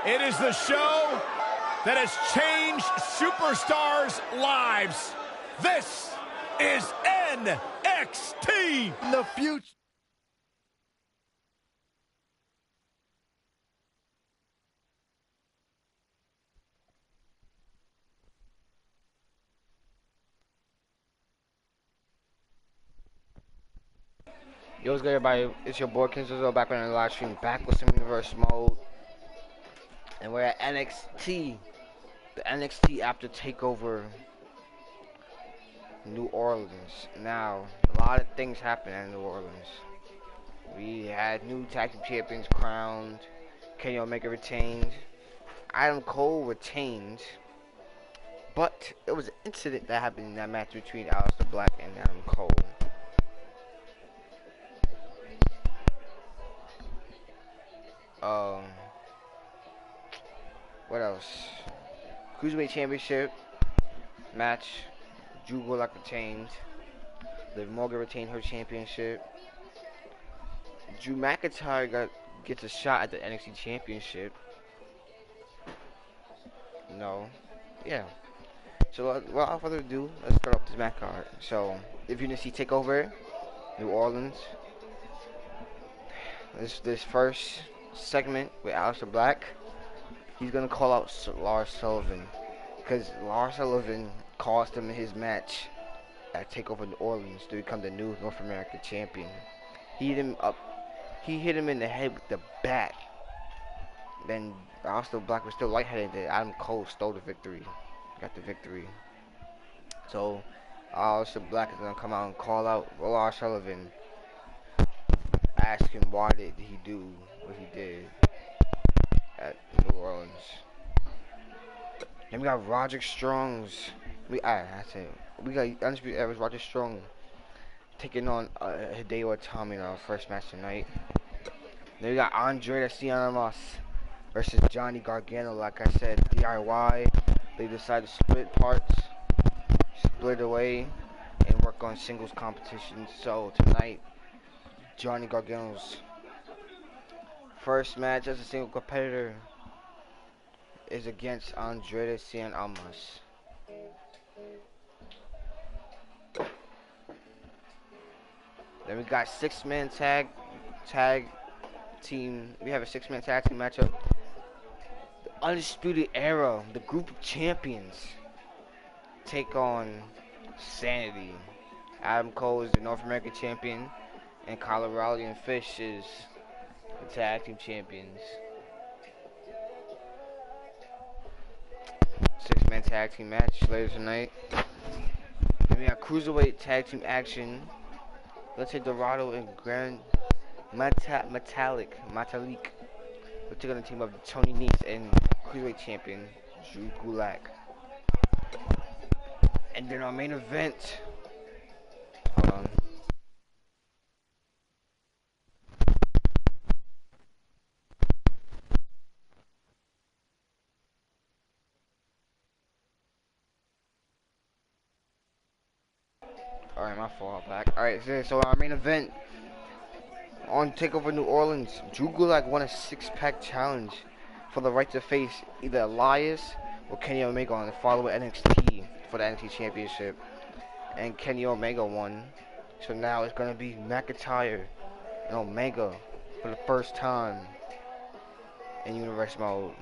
It is the show that has changed superstars' lives. This is NXT. The future. Yo, what's good, everybody? It's your boy Kenzo back on the live stream, back with some universe mode, and we're at NXT, the NXT after Takeover, New Orleans. Now, a lot of things happened in New Orleans. We had new tag team champions crowned, Kenny Omega retained, Adam Cole retained, but there was an incident that happened in that match between Aleister Black and Adam Cole. What else? Cruiserweight Championship match. Drew Gulak retained. Liv Morgan retained her championship. Drew McIntyre gets a shot at the NXT Championship. No. Yeah. So without further ado, let's start off this match card. So, if you didn't see Takeover, New Orleans. This first segment with Aleister Black. He's gonna call out Lars Sullivan because Lars Sullivan cost him his match at Takeover New Orleans to become the new North American champion. He hit him in the head with the bat. Then Aleister Black was still lightheaded. Then Adam Cole stole the victory, got the victory. So Aleister Black is gonna come out and call out Lars Sullivan, ask him why did he do what he did at New Orleans. Then we got Roderick Strong's. We got Undisputed Era's Roderick Strong taking on Hideo Itami in our first match tonight. Then we got Andre the Cien versus Johnny Gargano. Like I said, DIY. They decided to split parts, split away, and work on singles competition. So tonight, Johnny Gargano's first match as a single competitor is against Andre the Cien Almas. Then we got six-man tag team. We have a six-man tag team matchup. The Undisputed Era, the group of champions, take on Sanity. Adam Cole is the North American champion, and Kyle O'Reilly and Fish is the tag team champions. Six-man tag team match later tonight. Then we got cruiserweight tag team action. Let's say Dorado and Grand Metalik. We're taking on the team of Tony Nese and cruiserweight champion Drew Gulak. And then our main event. Hold on. Alright, my fault. Back. Alright, so our main event on Takeover New Orleans, Drew Gulak won a 6-pack challenge for the right to face either Elias or Kenny Omega on the following NXT for the NXT Championship. And Kenny Omega won. So now it's going to be McIntyre and Omega for the first time in Universe mode.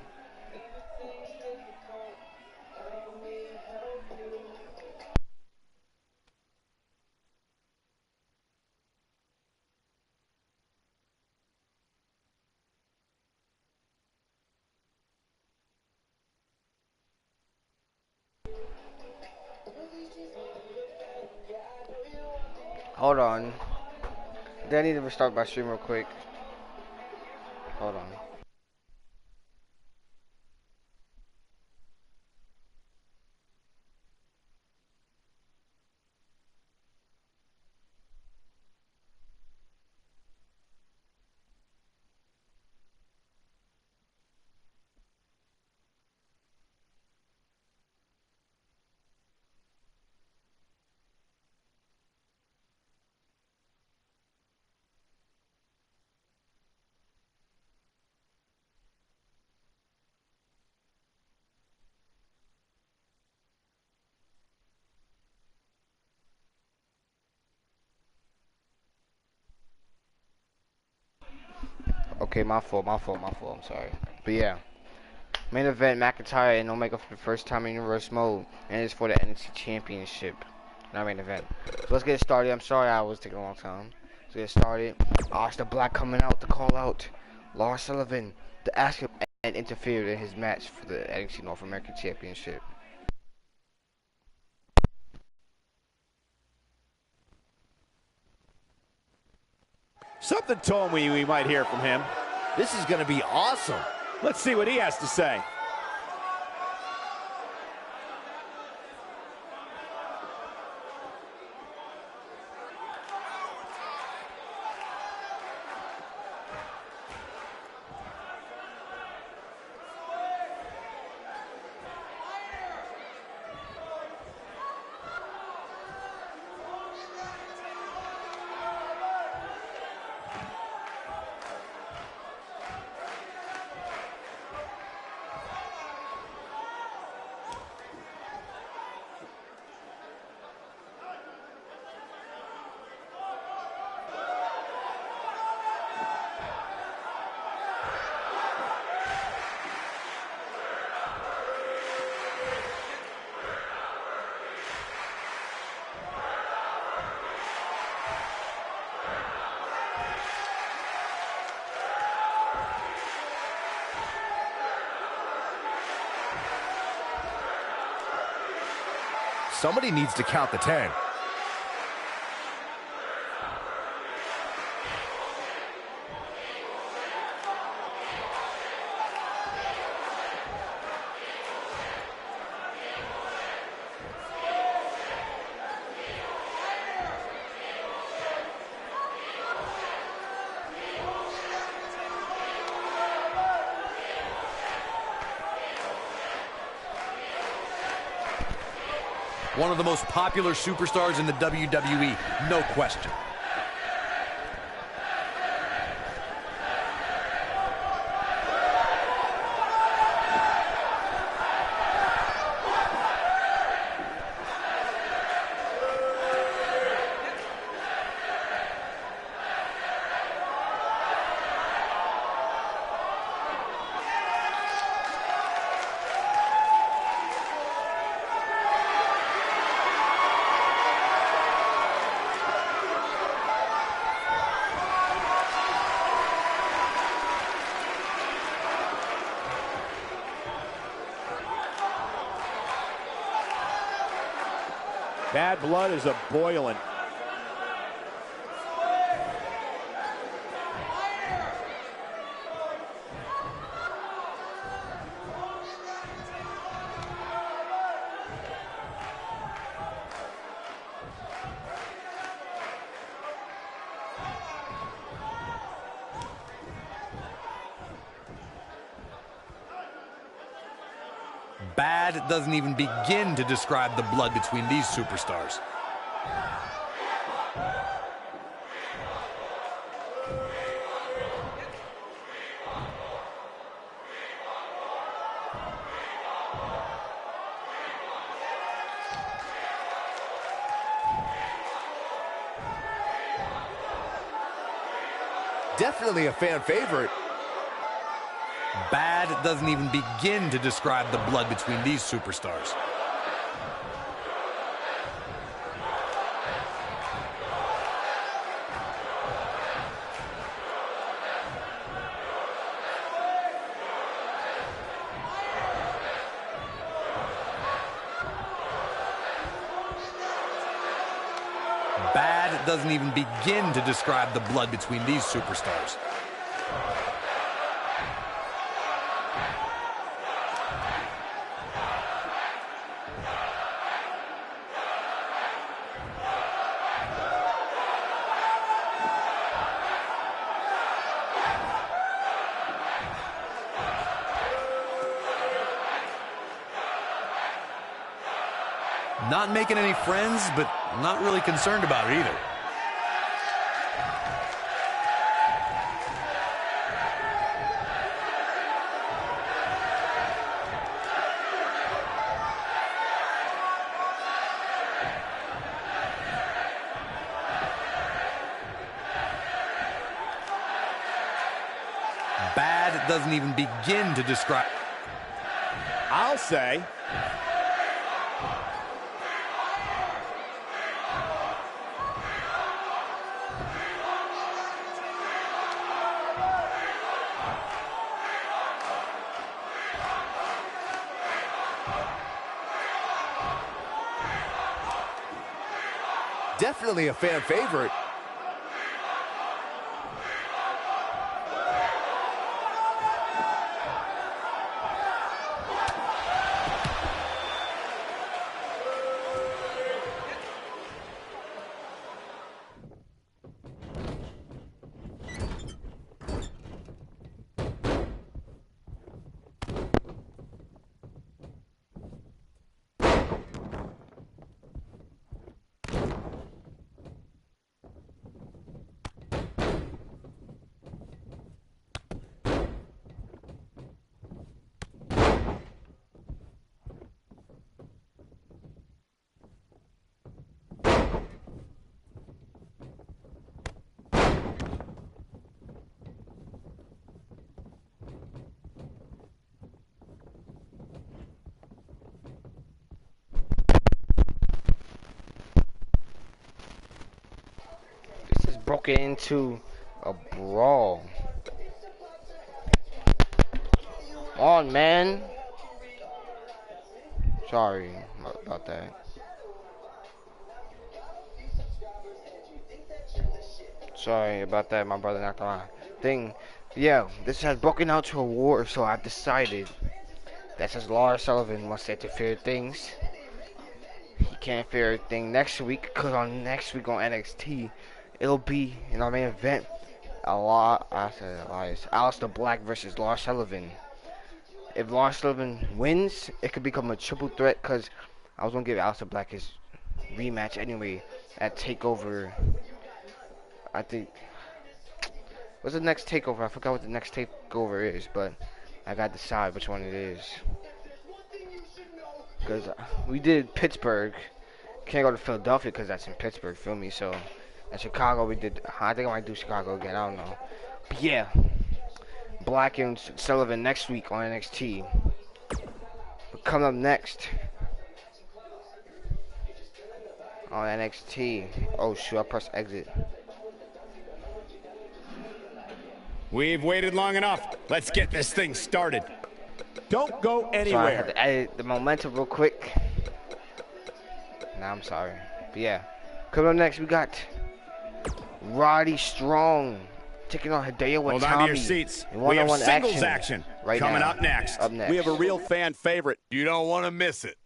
Hold on. Then I need to restart my stream real quick. Hold on. Okay, my fault. I'm sorry. But yeah. Main event, McIntyre and Omega for the first time in reverse mode. And it's for the NXT Championship. Not main event. So let's get started. I'm sorry I was taking a long time. Let's get started. Aleister Black coming out to call out Lars Sullivan to ask him and interfere in his match for the NXT North American Championship. Something told me we might hear from him. This is going to be awesome. Let's see what he has to say. Somebody needs to count the 10. One of the most popular superstars in the WWE, no question. Bad blood is a-boiling. Bad doesn't even begin to describe the blood between these superstars. Definitely a fan favorite. Bad doesn't even begin to describe the blood between these superstars. Bad doesn't even begin to describe the blood between these superstars. Not making any friends, but not really concerned about it either. doesn't even begin to describe. I'll say. Definitely a fan favorite. Broken into a brawl. On, man. Sorry about that. Sorry about that, my brother knocked on my thing. Yeah, this has broken out to a war, so I've decided that since Lars Sullivan wants to interfere things, he can't interfere everything next week, because on next week on NXT, it'll be in our main event. Aleister Black versus Lars Sullivan. If Lars Sullivan wins, it could become a triple threat, because I was going to give Aleister Black his rematch anyway at TakeOver. I think. What's the next TakeOver? I forgot what the next TakeOver is, but I got to decide which one it is. Because we did Pittsburgh. Can't go to Philadelphia because that's in Pittsburgh, feel me? So, at Chicago, we did. I think I might do Chicago again. I don't know. But yeah. Black and Sullivan next week on NXT. But coming up next on NXT. Oh shoot, I pressed exit. We've waited long enough. Let's get this thing started. Don't go anywhere. So I had to edit the momentum real quick. Nah, I'm sorry. But yeah. Coming up next, we got Roddy Strong taking on Hideo Watanabe. Hold on to your seats. We have singles action right coming now. up next. We have a real fan favorite. You don't want to miss it.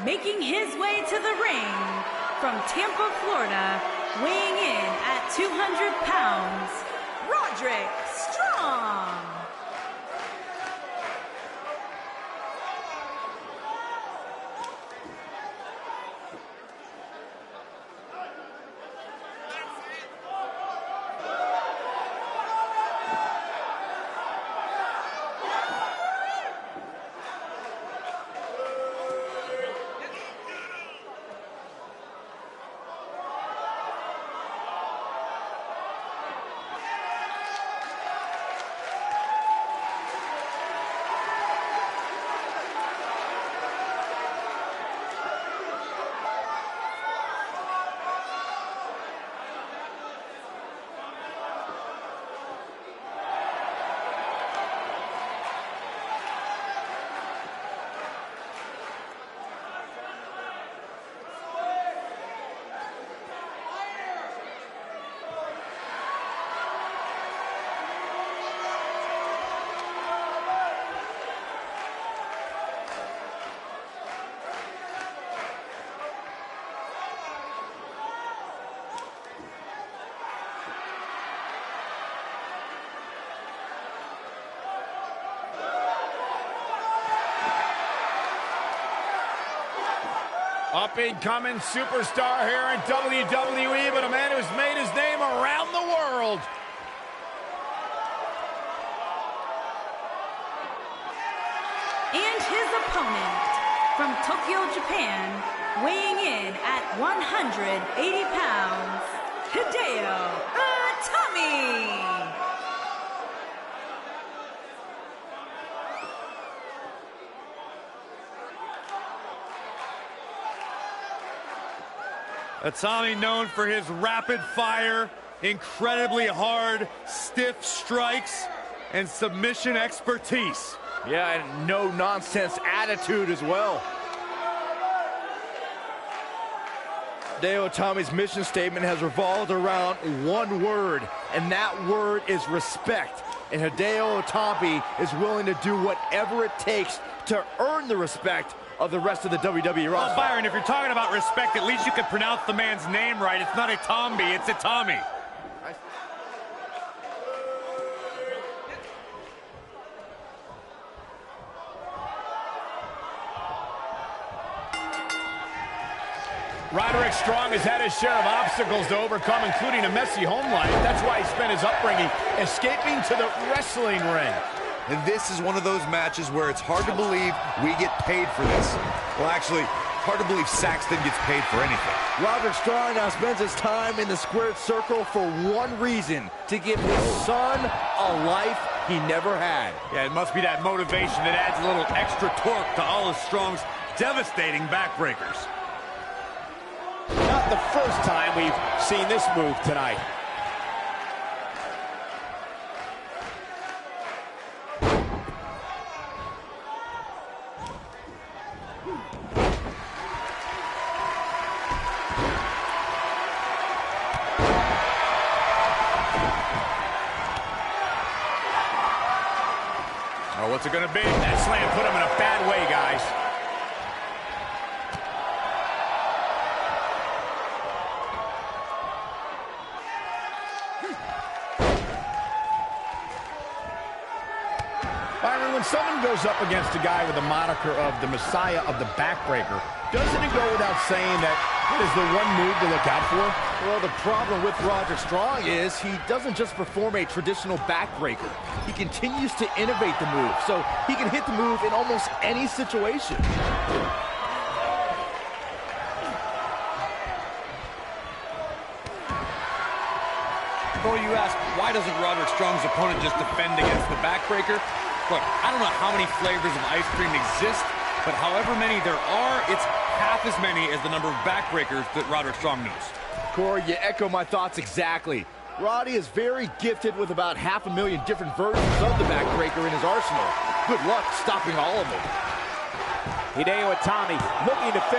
Making his way to the ring from Tampa, Florida, weighing in at 200 pounds, Roderick Strong. Up-and-coming superstar here in WWE, but a man who's made his name around the world. And his opponent, from Tokyo, Japan, weighing in at 180 pounds, Hideo Itami. Itami known for his rapid fire, incredibly hard, stiff strikes, and submission expertise. Yeah, and no-nonsense attitude as well. Hideo Itami's mission statement has revolved around one word, and that word is respect. And Hideo Itami is willing to do whatever it takes to earn the respect of the rest of the WWE roster. Well, Byron, if you're talking about respect, at least you can pronounce the man's name right. It's not Itami, it's Itami. Roderick Strong has had his share of obstacles to overcome, including a messy home life. That's why he spent his upbringing escaping to the wrestling ring. And this is one of those matches where it's hard to believe we get paid for this. Well, actually, hard to believe Saxton gets paid for anything. Roderick Strong now spends his time in the squared circle for one reason: to give his son a life he never had. Yeah, it must be that motivation that adds a little extra torque to all of Strong's devastating backbreakers. Not the first time we've seen this move tonight. Oh, what's it gonna be? That slam put him in a bad way, guys. Byron, when someone goes up against a guy with the moniker of the Messiah of the Backbreaker, doesn't it go without saying that it is the one move to look out for? Well, the problem with Roderick Strong is he doesn't just perform a traditional backbreaker. He continues to innovate the move, so he can hit the move in almost any situation. Before you ask, why doesn't Roderick Strong's opponent just defend against the backbreaker? Look, I don't know how many flavors of ice cream exist, but however many there are, it's half as many as the number of backbreakers that Roderick Strong knows. Corey, you echo my thoughts exactly. Roddy is very gifted with about 500,000 different versions of the backbreaker in his arsenal. Good luck stopping all of them. Hideo Itami looking to finish.